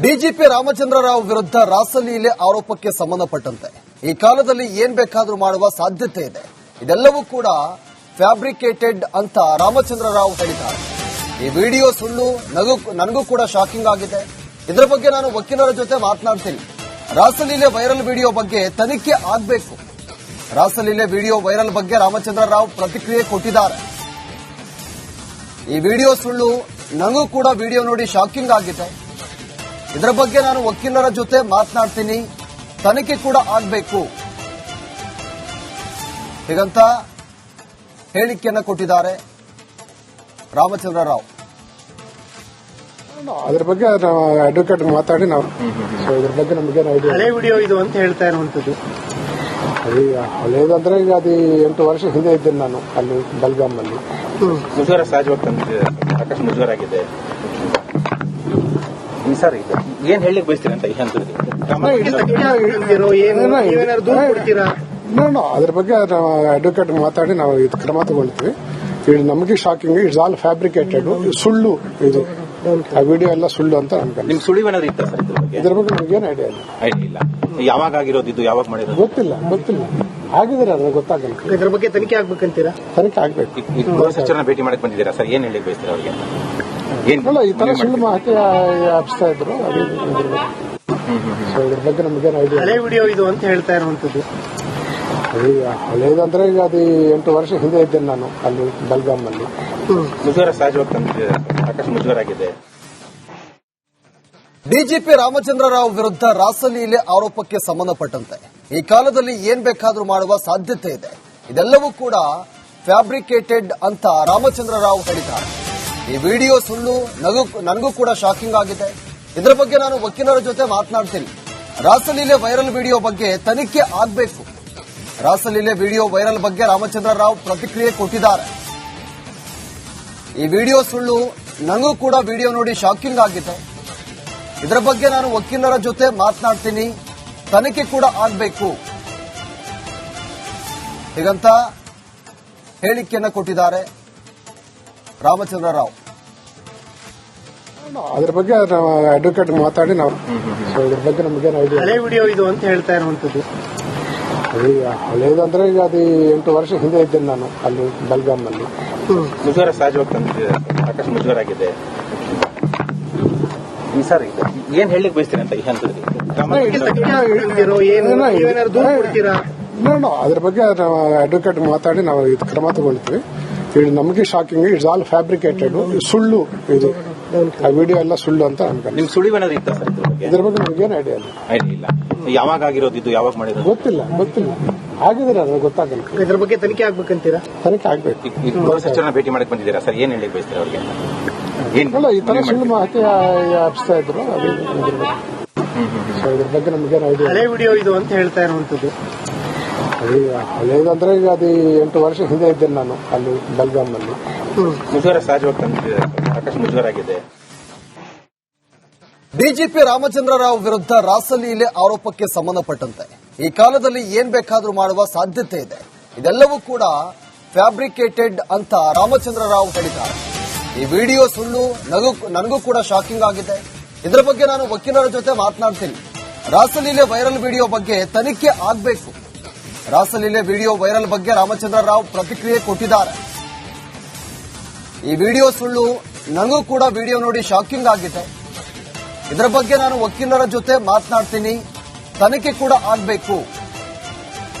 DGP Ramachandra Rao ವಿರುದ್ಧ ರಾಸಲೀಲೆ ಆರೋಪಕ್ಕೆ ಸಂಬಂಧಪಟ್ಟಂತೆ ಈ ಕಾಲದಲ್ಲಿ ಏನ್ ಬೇಕಾದ್ರೂ ಮಾಡುವ ಸಾಧ್ಯತೆ ಇದೆ. ಇದೆಲ್ಲವೂ ಕೂಡ ಫ್ಯಾಬ್ರಿಕೇಟೆಡ್ ಅಂತ ರಾಮಚಂದ್ರ ರಾವ್ ಹೇಳಿದ್ದಾರೆ. ಈ ವಿಡಿಯೋ ಸುಳ್ಳು, ನನಗೂ ಕೂಡ ಶಾಕಿಂಗ್ ಆಗಿದೆ. ಇದರ ಬಗ್ಗೆ ನಾನು ವಕೀಲರ ಜೊತೆ ಮಾತನಾಡ್ತೀನಿ. ರಾಸಲೀಲೆ ವೈರಲ್ ವಿಡಿಯೋ ಬಗ್ಗೆ ತನಿಖೆ ಆಗಬೇಕು. ರಾಸಲೀಲೆ ವಿಡಿಯೋ ವೈರಲ್ ಬಗ್ಗೆ ರಾಮಚಂದ್ರ ರಾವ್ ಪ್ರತಿಕ್ರಿಯೆ ಕೊಟ್ಟಿದ್ದಾರೆ. ಈ ವಿಡಿಯೋ ಸುಳ್ಳು, ನನಗೂ ಕೂಡ ವಿಡಿಯೋ ನೋಡಿ ಶಾಕಿಂಗ್ ಆಗಿದೆ. ಇದರ ಬಗ್ಗೆ ನಾನು ವಕೀಲರ ಜೊತೆ ಮಾತನಾಡ್ತೀನಿ. ತನಿಖೆ ಕೂಡ ಆಗಬೇಕು ಹೀಗಂತ ಹೇಳಿಕೆಯನ್ನು ಕೊಟ್ಟಿದ್ದಾರೆ ರಾಮಚಂದ್ರ ರಾವ್. ಅದ್ರ ಬಗ್ಗೆ ನಾವು ಅಡ್ವೊಕೇಟ್ ಮಾತಾಡಿ ನಾವು ಇದ್ರ ಬಗ್ಗೆ ನಮಗೆ ಹಳೆ ವಿಡಿಯೋ ಇದು ಅಂತ ಹೇಳ್ತಾ ಇರುವಂತದ್ದು. ಹಳೇದಂದ್ರೆ ಈಗ ಅದು 8 ವರ್ಷ ಹಿಂದೆ ಇದ್ದೇನೆ ನಾನು ಅಲ್ಲಿ ಬೆಲ್ಗಾಮಲ್ಲಿ. ಮುಜುಗರ ಸಹಜವಾಗಿ ತಂದಿದೆ, ಸಾಕಷ್ಟು ಮುಜುಗರ ಆಗಿದೆ. ಈ ಸರ್ ಏನ್ ಹೇಳಲಿಕ್ಕೆ ಬಯಸ್ತೀರಿ ಅಂತ ಈ ಹಂತದಲ್ಲಿ? ಅದ್ರ ಬಗ್ಗೆ ನಾವು ಅಡ್ವೊಕೇಟ್ ಮಾತಾಡಿ ನಾವು ಇದು ಕ್ರಮ ತಗೊಳ್ತೀವಿ. ಇದು ನಮಗೆ ಶಾಕಿಂಗ್, ಇಟ್ಸ್ ಆಲ್ ಫ್ಯಾಬ್ರಿಕೇಟೆಡ್, ಸುಳ್ಳು. ಇದು ಆ ವಿಡಿಯೋ ಎಲ್ಲ ಸುಳ್ಳು ಅಂತ ಅನ್ಕೊಂಡು. ನಿಮ್ ಸುಳಿವೇನಾದ್ರು ಇತ್ತ ಸರ್ ಇದ್ರ ಬಗ್ಗೆ ನಮಗೇನು ಐಡಿಯಾ ಇಲ್ಲ. ಯಾವಾಗ ಆಗಿರೋದು ಇದು, ಯಾವಾಗ ಮಾಡಿರೋದು ಗೊತ್ತಿಲ್ಲ. ಆಗಿದ್ರೆ ಅದು ಗೊತ್ತಾಗಲ್ಲ. ಇದ್ರ ಬಗ್ಗೆ ತನಿಖೆ ಆಗ್ಬೇಕಂತೀರಾ? ತನಿಖೆ ಆಗ್ಬೇಕು. ಗೃಹ ಸಚಿವರನ್ನ ಭೇಟಿ ಮಾಡಕ್ ಬಂದಿದ್ದೀರಾ ಸರ್? ಏನ್ ಹೇಳಲಿಕ್ಕೆ ಬಯಸ್ತೀರಾ ಅವ್ರಿಗೆ? ಅಲ್ಲ, ಈ ತರ ಸುಳ್ಳು ಮಾಹಿತಿ ಹಬ್ಸ್ತಾ ಇದ್ರು. ಇದ್ರ ಬಗ್ಗೆ ನಮಗೇನು ಐಡಿಯಾ. ಹಳೆ ವಿಡಿಯೋ ಇದು ಅಂತ ಹೇಳ್ತಾ ಇರುವಂತದ್ದು. ಹಳೇದಂದ್ರೆ ಈಗ ಅದು 8 ವರ್ಷ ಹಿಂದೆ ಇದ್ದೇನೆ ನಾನು ಅಲ್ಲಿ ಬೆಲ್ಗಾಮಲ್ಲಿ. ಮುಜುಗರ ಸಹಜವಾಗಿ ತಂದಿದೆ, ಸಾಕಷ್ಟು ಮುಜುಗರ ಆಗಿದೆ. ಡಿಜಿಪಿ ರಾಮಚಂದ್ರ ರಾವ್ ವಿರುದ್ಧ ರಾಸಲೀಲೆ ಆರೋಪಕ್ಕೆ ಸಂಬಂಧಪಟ್ಟಂತೆ ಈ ಕಾಲದಲ್ಲಿ ಏನ್ ಬೇಕಾದ್ರೂ ಮಾಡುವ ಸಾಧ್ಯತೆ ಇದೆ. ಇದೆಲ್ಲವೂ ಕೂಡ ಫ್ಯಾಬ್ರಿಕೇಟೆಡ್ ಅಂತ ರಾಮಚಂದ್ರ ರಾವ್ ಹೇಳಿದ್ದಾರೆ. ಈ ವಿಡಿಯೋ ಸುಳ್ಳು, ನನಗೂ ಕೂಡ ಶಾಕಿಂಗ್ ಆಗಿದೆ. ಇದರ ಬಗ್ಗೆ ನಾನು ವಕೀಲರ ಜೊತೆ ಮಾತನಾಡ್ತೀನಿ. ರಾಸಲೀಲೆ ವೈರಲ್ ವಿಡಿಯೋ ಬಗ್ಗೆ ತನಿಖೆ ಆಗಬೇಕು. ರಾಸಲೀಲೆ ವಿಡಿಯೋ ವೈರಲ್ ಬಗ್ಗೆ ರಾಮಚಂದ್ರ ರಾವ್ ಪ್ರತಿಕ್ರಿಯೆ ಕೊಟ್ಟಿದ್ದಾರೆ. ಈ ವಿಡಿಯೋ ಸುಳ್ಳು, ನನಗೂ ಕೂಡ ವಿಡಿಯೋ ನೋಡಿ ಶಾಕಿಂಗ್ ಆಗಿದೆ. ಇದರ ಬಗ್ಗೆ ನಾನು ವಕೀಲರ ಜೊತೆ ಮಾತನಾಡ್ತೀನಿ. ತನಿಖೆ ಕೂಡ ಆಗಬೇಕು ಹೀಗಂತ ಹೇಳಿಕೆಯನ್ನು ಕೊಟ್ಟಿದ್ದಾರೆ ರಾಮಚಂದ್ರ ರಾವ್. ಅದ್ರ ಬಗ್ಗೆ ನಾವು ಅಡ್ವೊಕೇಟ್ ಮಾತಾಡಿ ನಾವು ಇದ್ರ ಬಗ್ಗೆ ನಮಗೇನು ಐಡಿಯಾ. ಹಳೆ ವಿಡಿಯೋ ಇದು ಅಂತ ಹೇಳ್ತಾ ಇರುವಂತದ್ದು. ಹಳೇದಂದ್ರೆ ಈಗ ಅದು 8 ವರ್ಷ ಹಿಂದೆ ಇದ್ದೇನೆ ನಾನು ಅಲ್ಲಿ ಬೆಲ್ಗಾಮಲ್ಲಿ. ಮುಜುಗರ ಸಹಜವಾಗಿ ತಂದಿದೆ, ಸಾಕಷ್ಟು ಮುಜುಗರ ಆಗಿದೆ. ಈ ಸರ್ ಏನ್ ಹೇಳಲಿಕ್ಕೆ ಬಯಸ್ತೀರಿ ಅಂತ ಈ ಹಂತದಲ್ಲಿ? ಅದ್ರ ಬಗ್ಗೆ ನಾವು ಅಡ್ವೊಕೇಟ್ ಮಾತಾಡಿ ನಾವು ಇದು ಕ್ರಮ ತಗೊಳ್ತೀವಿ. ಇದು ನಮಗೆ ಶಾಕಿಂಗ್, ಇಟ್ಸ್ ಆಲ್ ಫ್ಯಾಬ್ರಿಕೇಟೆಡ್, ಸುಳ್ಳು. ಇದು ಆ ವಿಡಿಯೋ ಎಲ್ಲ ಸುಳ್ಳು ಅಂತ ಅನ್ಕೊಂಡು. ನಿಮ್ ಸುಳಿವೇನಾದ್ರು ಇತ್ತ ಸರ್ ಇದ್ರ ಬಗ್ಗೆ ನಮಗೇನು ಐಡಿಯಾ ಇಲ್ಲ. ಯಾವಾಗ ಆಗಿರೋದು ಇದು, ಯಾವಾಗ ಮಾಡಿರೋದು ಗೊತ್ತಿಲ್ಲ. ಆಗಿದ್ರೆ ಅದು ಗೊತ್ತಾಗಲ್ಲ. ಇದ್ರ ಬಗ್ಗೆ ತನಿಖೆ ಆಗ್ಬೇಕಂತೀರಾ? ತನಿಖೆ ಆಗ್ಬೇಕು. ಗೃಹ ಸಚಿವರನ್ನ ಭೇಟಿ ಮಾಡಕ್ ಬಂದಿದ್ದೀರಾ ಸರ್? ಏನ್ ಹೇಳಲಿಕ್ಕೆ ಬಯಸ್ತೀರಾ ಅವ್ರಿಗೆ? ಅಲ್ಲ, ಈ ತರ ಸುಳ್ಳು ಮಾಹಿತಿ ಹಬ್ಸ್ತಾ ಇದ್ರು. ಇದ್ರ ಬಗ್ಗೆ ನಮಗೇನು ಐಡಿಯಾ. ಹಳೆ ವಿಡಿಯೋ ಇದು ಅಂತ ಹೇಳ್ತಾ ಇರುವಂತದ್ದು. ಹಳೇದಂದ್ರೆ ಈಗ ಅದು 8 ವರ್ಷ ಹಿಂದೆ ಇದ್ದೇನೆ ನಾನು ಅಲ್ಲಿ ಬೆಲ್ಗಾಮಲ್ಲಿ. ಮುಜುಗರ ಸಹಜವಾಗಿ ತಂದಿದೆ, ಸಾಕಷ್ಟು ಮುಜುಗರ ಆಗಿದೆ. ಡಿಜಿಪಿ ರಾಮಚಂದ್ರ ರಾವ್ ವಿರುದ್ಧ ರಾಸಲೀಲೆ ಆರೋಪಕ್ಕೆ ಸಂಬಂಧಪಟ್ಟಂತೆ ಈ ಕಾಲದಲ್ಲಿ ಏನ್ ಬೇಕಾದ್ರೂ ಮಾಡುವ ಸಾಧ್ಯತೆ ಇದೆ. ಇದೆಲ್ಲವೂ ಕೂಡ ಫ್ಯಾಬ್ರಿಕೇಟೆಡ್ ಅಂತ ರಾಮಚಂದ್ರ ರಾವ್ ಹೇಳಿದ್ದಾರೆ. ಈ ವಿಡಿಯೋ ಸುಳ್ಳು, ನನಗೂ ಕೂಡ ಶಾಕಿಂಗ್ ಆಗಿದೆ. ಇದರ ಬಗ್ಗೆ ನಾನು ವಕೀಲರ ಜೊತೆ ಮಾತನಾಡ್ತೀನಿ. ರಾಸಲೀಲೆ ವೈರಲ್ ವಿಡಿಯೋ ಬಗ್ಗೆ ತನಿಖೆ ಆಗಬೇಕು. ರಾಸಲೀಲೆ ವಿಡಿಯೋ ವೈರಲ್ ಬಗ್ಗೆ ರಾಮಚಂದ್ರ ರಾವ್ ಪ್ರತಿಕ್ರಿಯೆ ಕೊಟ್ಟಿದ್ದಾರೆ. ಈ ವಿಡಿಯೋ ಸುಳ್ಳು, ನನಗೂ ಕೂಡ ವಿಡಿಯೋ ನೋಡಿ ಶಾಕಿಂಗ್ ಆಗಿದೆ. ಇದರ ಬಗ್ಗೆ ನಾನು ವಕೀಲರ ಜೊತೆ ಮಾತನಾಡ್ತೀನಿ. ತನಿಖೆ ಕೂಡ ಆಗಬೇಕು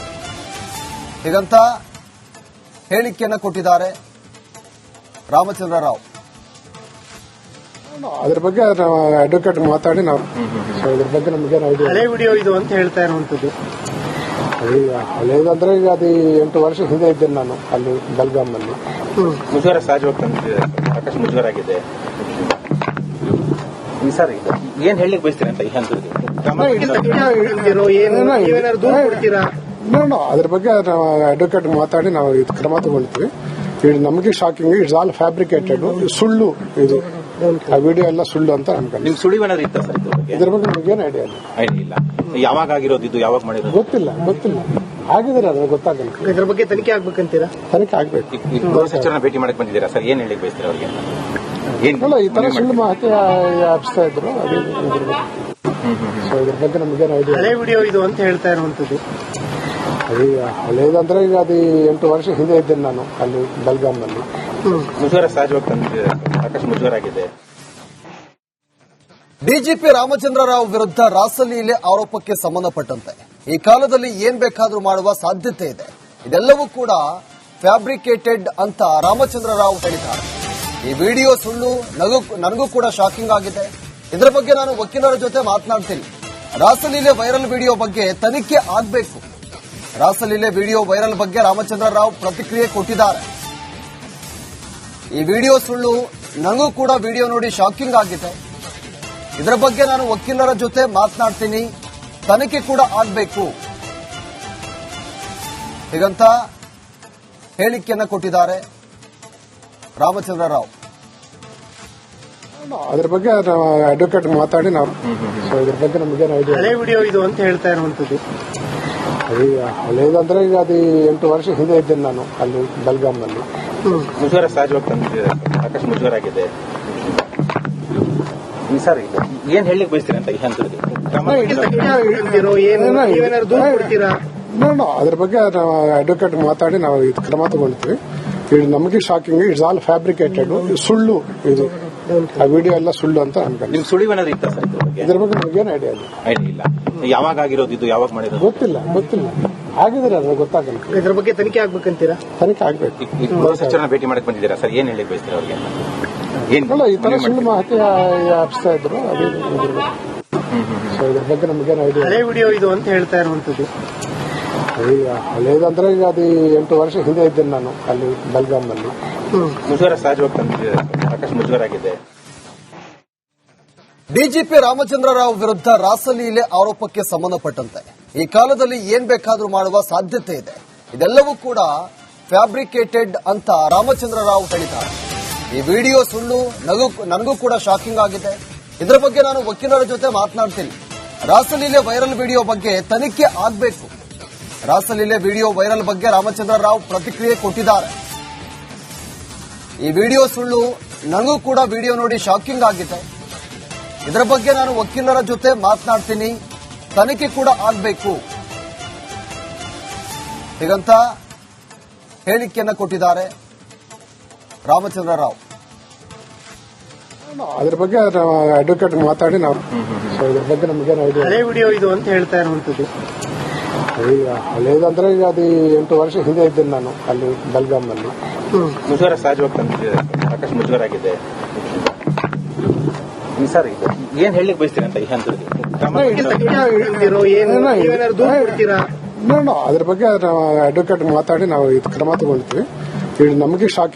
ಹೀಗಂತ ಹೇಳಿಕೆಯನ್ನು ಕೊಟ್ಟಿದ್ದಾರೆ ರಾಮಚಂದ್ರ ರಾವ್. ಅದ್ರ ಬಗ್ಗೆ ನಾವು ಅಡ್ವೊಕೇಟ್ ಮಾತಾಡಿ ನಾವು ಇದ್ರ ಬಗ್ಗೆ ನಮಗೇನು ಐಡಿಯಾ. ಹಳೆ ವಿಡಿಯೋ ಇದು ಅಂತ ಹೇಳ್ತಾ ಇರುವಂತದ್ದು. ಹಳೇದಂದ್ರೆ ಈಗ ಅದು 8 ವರ್ಷ ಹಿಂದೆ ಇದ್ದೇನೆ ನಾನು ಅಲ್ಲಿ ಬೆಲ್ಗಾಮಲ್ಲಿ. ಮುಜುಗರ ಸಹಜವಾಗಿ ತಂದಿದೆ, ಸಾಕಷ್ಟು ಮುಜುಗರ ಆಗಿದೆ. ಈ ಸರ್ ಏನ್ ಹೇಳಲಿಕ್ಕೆ ಬಯಸ್ತೀರಿ ಅಂತ ಈ ಹಂತದಲ್ಲಿ? ಅದ್ರ ಬಗ್ಗೆ ನಾವು ಅಡ್ವೊಕೇಟ್ ಮಾತಾಡಿ ನಾವು ಇದು ಕ್ರಮ ತಗೊಳ್ತೀವಿ. ಇದು ನಮಗೆ ಶಾಕಿಂಗ್, ಇಟ್ಸ್ ಆಲ್ ಫ್ಯಾಬ್ರಿಕೇಟೆಡ್, ಸುಳ್ಳು. ಇದು ಆ ವಿಡಿಯೋ ಎಲ್ಲ ಸುಳ್ಳು ಅಂತ ಅನ್ಕೊಂಡು. ನಿಮ್ ಸುಳಿವೇನಾದ್ರು ಇತ್ತ ಸರ್ ಇದ್ರ ಬಗ್ಗೆ ನಮಗೇನು ಐಡಿಯಾ ಇಲ್ಲ. ಯಾವಾಗ ಆಗಿರೋದು ಇದು, ಯಾವಾಗ ಮಾಡಿರೋದು ಗೊತ್ತಿಲ್ಲ. ಆಗಿದ್ರೆ ಅದು ಗೊತ್ತಾಗಲ್ಲ. ಇದ್ರ ಬಗ್ಗೆ ತನಿಖೆ ಆಗ್ಬೇಕಂತೀರಾ? ತನಿಖೆ ಆಗ್ಬೇಕು. ಗೃಹ ಸಚಿವರನ್ನ ಭೇಟಿ ಮಾಡಕ್ ಬಂದಿದ್ದೀರಾ ಸರ್? ಏನ್ ಹೇಳಲಿಕ್ಕೆ ಬಯಸ್ತೀರಾ ಅವ್ರಿಗೆ? ಅಲ್ಲ ಈ ತರ ಸುಳ್ಳು ಮಾಹಿತಿ ಹಬ್ಸ್ತಾ ಇದ್ರು ಅದೇ ಸೊ ಇದ್ರ ಬಗ್ಗೆ ನಮಗೇನು ಐಡಿಯಾ ಹಳೆ ವಿಡಿಯೋ ಇದು ಅಂತ ಹೇಳ್ತಾ ಇರುವಂತದ್ದು. ಈಗ ಹಳೇದಂದ್ರೆ ಈಗ ಅದು 8 ವರ್ಷ ಹಿಂದೆ ಇದ್ದೇನೆ ನಾನು ಅಲ್ಲಿ ಬೆಲ್ಗಾಮ್ನಲ್ಲಿ. ಮುಜುಗರ ಸಹಜವಾಗಿ ತಂದಿದೆ, ಸಾಕಷ್ಟು ಮುಜುಗರ ಆಗಿದೆ. ಡಿಜಿಪಿ ರಾಮಚಂದ್ರ ರಾವ್ ವಿರುದ್ಧ ರಾಸಲೀಲೆ ಆರೋಪಕ್ಕೆ ಸಂಬಂಧಪಟ್ಟಂತೆ ಈ ಕಾಲದಲ್ಲಿ ಏನ್ ಬೇಕಾದ್ರೂ ಮಾಡುವ ಸಾಧ್ಯತೆ ಇದೆ. ಇದೆಲ್ಲವೂ ಕೂಡ ಫ್ಯಾಬ್ರಿಕೇಟೆಡ್ ಅಂತ ರಾಮಚಂದ್ರ ರಾವ್ ಹೇಳಿದ್ದಾರೆ. ಈ ವಿಡಿಯೋ ಸುಳ್ಳು, ನನಗೂ ಕೂಡ ಶಾಕಿಂಗ್ ಆಗಿದೆ. ಇದರ ಬಗ್ಗೆ ನಾನು ವಕೀಲರ ಜೊತೆ ಮಾತನಾಡ್ತೀನಿ. ರಾಸಲೀಲೆ ವೈರಲ್ ವಿಡಿಯೋ ಬಗ್ಗೆ ತನಿಖೆ ಆಗಬೇಕು. ರಾಸಲೀಲೆ ವಿಡಿಯೋ ವೈರಲ್ ಬಗ್ಗೆ ರಾಮಚಂದ್ರ ರಾವ್ ಪ್ರತಿಕ್ರಿಯೆ ಕೊಟ್ಟಿದ್ದಾರೆ. ಈ ವಿಡಿಯೋ ಸುಳ್ಳು, ನನಗೂ ಕೂಡ ವಿಡಿಯೋ ನೋಡಿ ಶಾಕಿಂಗ್ ಆಗಿದೆ. ಇದರ ಬಗ್ಗೆ ನಾನು ವಕೀಲರ ಜೊತೆ ಮಾತನಾಡ್ತೀನಿ, ತನಿಖೆ ಕೂಡ ಆಗಬೇಕು ಹೀಗಂತ ಹೇಳಿಕೆಯನ್ನ ಕೊಟ್ಟಿದ್ದಾರೆ ರಾಮಚಂದ್ರ ರಾವ್. ಅದ್ರ ಬಗ್ಗೆ ಅಡ್ವೊಕೇಟ್ ಮಾತಾಡಿ ನಾವು ಸೊ ಇದ್ರ ಬಗ್ಗೆ ನಮಗೇನು ಐಡಿಯಾ ಹಳೆ ವಿಡಿಯೋ ಇದು ಅಂತ ಹೇಳ್ತಾ ಇರುವಂತದ್ದು. ಈಗ ಹಳೇದಂದ್ರೆ ಈಗ ಅದು 8 ವರ್ಷ ಹಿಂದೆ ಇದ್ದೇನೆ ನಾನು ಅಲ್ಲಿ ಬೆಲ್ಗಾಮ್ನಲ್ಲಿ. ಮುಜುಗರ ಸಹಜವಾಗಿ ತಂದಿದೆ, ಸಾಕಷ್ಟು ಮುಜುಗರ ಆಗಿದೆ. ಸರ್ ಏನ್ ಹೇಳಲಿಕ್ಕೆ ಬಯಸ್ತೀರಿ ಅಂತ ಈ ಹಂತದಲ್ಲಿ? ನೀವೇನಾದ್ರು ದೂರು ಕೊಡ್ತೀರಾ? ಅದ್ರ ಬಗ್ಗೆ ಅಡ್ವೊಕೇಟ್ ಮಾತಾಡಿ ನಾವು ಇದು ಕ್ರಮ ತಗೊಳ್ತೀವಿ. ಇದು ನಮಗೆ ಶಾಕಿಂಗ್, ಇಟ್ಸ್ ಆಲ್ ಫ್ಯಾಬ್ರಿಕೇಟೆಡ್, ಸುಳ್ಳು. ಇದು ಆ ವಿಡಿಯೋ ಎಲ್ಲ ಸುಳ್ಳು ಅಂತ ಅನ್ಕೊಂಡು. ನಿಮ್ ಸುಳಿವೇನಾದ್ರು ಇತ್ತ ಸರ್ ಇದ್ರ ಬಗ್ಗೆ ನಮಗೇನು ಐಡಿಯಾ ಇಲ್ಲ. ಐಡಿಯಾ ಇಲ್ಲ. ಯಾವಾಗ ಆಗಿರೋದು ಇದು, ಯಾವಾಗ ಮಾಡಿರೋದು ಗೊತ್ತಿಲ್ಲ ಆಗಿದ್ರೆ ಅದು ಗೊತ್ತಾಗಲ್ಲ. ಇದ್ರ ಬಗ್ಗೆ ತನಿಖೆ ಆಗ್ಬೇಕಂತೀರಾ? ತನಿಖೆ ಆಗ್ಬೇಕು. ಸಚಿವರನ್ನ ಭೇಟಿ ಮಾಡಕ್ ಬಂದಿದ್ದೀರಾ ಸರ್, ಏನ್ ಹೇಳಲಿಕ್ಕೆ ಬಯಸ್ತೀರಿ ಅವ್ರಿಗೆ? ಅಲ್ಲ ಈ ತರ ಸುಳ್ಳು ಮಾಹಿತಿ ಹಬ್ಸ್ತಾ ಇದ್ರು ಅದೇ ಸೊ ಇದ್ರ ಬಗ್ಗೆ ನಮಗೇನು ಐಡಿಯಾ ಹಳೆ ವಿಡಿಯೋ ಇದು ಅಂತ ಹೇಳ್ತಾ ಇರುವಂತದ್ದು. ಈಗ ಹಳೇದಂದ್ರೆ ಈಗ ಅದು 8 ವರ್ಷ ಹಿಂದೆ ಇದ್ದೇನೆ ನಾನು ಅಲ್ಲಿ ಬೆಲ್ಗಾಮ್ನಲ್ಲಿ. ಮುಜುಗರ ಸಹಜವಾಗಿ ತಂದಿದೆ, ಸಾಕಷ್ಟು ಮುಜುಗರ ಆಗಿದೆ. ಡಿಜಿಪಿ ರಾಮಚಂದ್ರ ರಾವ್ ವಿರುದ್ಧ ರಾಸಲೀಲೆ ಆರೋಪಕ್ಕೆ ಸಂಬಂಧಪಟ್ಟಂತೆ ಈ ಕಾಲದಲ್ಲಿ ಏನ್ ಬೇಕಾದ್ರೂ ಮಾಡುವ ಸಾಧ್ಯತೆ ಇದೆ. ಇದೆಲ್ಲವೂ ಕೂಡ ಫ್ಯಾಬ್ರಿಕೇಟೆಡ್ ಅಂತ ರಾಮಚಂದ್ರ ರಾವ್ ಹೇಳಿದ್ದಾರೆ. ಈ ವಿಡಿಯೋ ಸುಳ್ಳು, ನನಗೂ ಕೂಡ ಶಾಕಿಂಗ್ ಆಗಿದೆ. ಇದರ ಬಗ್ಗೆ ನಾನು ವಕೀಲರ ಜೊತೆ ಮಾತನಾಡ್ತೀನಿ. ರಾಸಲೀಲೆ ವೈರಲ್ ವಿಡಿಯೋ ಬಗ್ಗೆ ತನಿಖೆ ಆಗಬೇಕು. ರಾಸಲೀಲೆ ವಿಡಿಯೋ ವೈರಲ್ ಬಗ್ಗೆ ರಾಮಚಂದ್ರ ರಾವ್ ಪ್ರತಿಕ್ರಿಯೆ ಕೊಟ್ಟಿದ್ದಾರೆ. ಈ ವಿಡಿಯೋ ಸುಳ್ಳು, ನನಗೂ ಕೂಡ ವಿಡಿಯೋ ನೋಡಿ ಶಾಕಿಂಗ್ ಆಗಿದೆ. ಇದರ ಬಗ್ಗೆ ನಾನು ವಕೀಲರ ಜೊತೆ ಮಾತನಾಡ್ತೀನಿ, ತನಿಖೆ ಕೂಡ ಆಗಬೇಕು ಹೀಗಂತ ಹೇಳಿಕೆಯನ್ನ ಕೊಟ್ಟಿದ್ದಾರೆ ರಾಮಚಂದ್ರ ರಾವ್. ಅದ್ರ ಬಗ್ಗೆ ಅಡ್ವೊಕೇಟ್ ಮಾತಾಡಿ ನಾವು ಸೊ ಇದ್ರ ಬಗ್ಗೆ ನಮಗೇನು ಐಡಿಯಾ ಹಳೆ ವಿಡಿಯೋ ಇದು ಅಂತ ಹೇಳ್ತಾ ಇರುವಂತದ್ದು. ಈಗ ಹಳೇದಂದ್ರೆ ಈಗ ಅದು 8 ವರ್ಷ ಹಿಂದೆ ಇದ್ದೇನೆ ನಾನು ಅಲ್ಲಿ ಬೆಲ್ಗಾಮ್ನಲ್ಲಿ. ಮುಜುಗರ ಸಹಜವಾಗಿ ತಂದಿದೆ, ಸಾಕಷ್ಟು ಮುಜುಗರ ಆಗಿದೆ. ಸರ್ ಏನ್ ಹೇಳಲಿಕ್ಕೆ ಬಯಸ್ತೀರಿ ಅಂತ ಈ ಹಂತದಲ್ಲಿ? ನೀವೇನಾದ್ರು ದೂರು ಕೊಡ್ತೀರಾ? ಅದ್ರ ಬಗ್ಗೆ ಅಡ್ವೊಕೇಟ್ ಮಾತಾಡಿ ನಾವು ಇದು ಕ್ರಮ ತಗೊಳ್ತೀವಿ. ಇದು ನಮಗೆ ಶಾಕಿಂಗ್.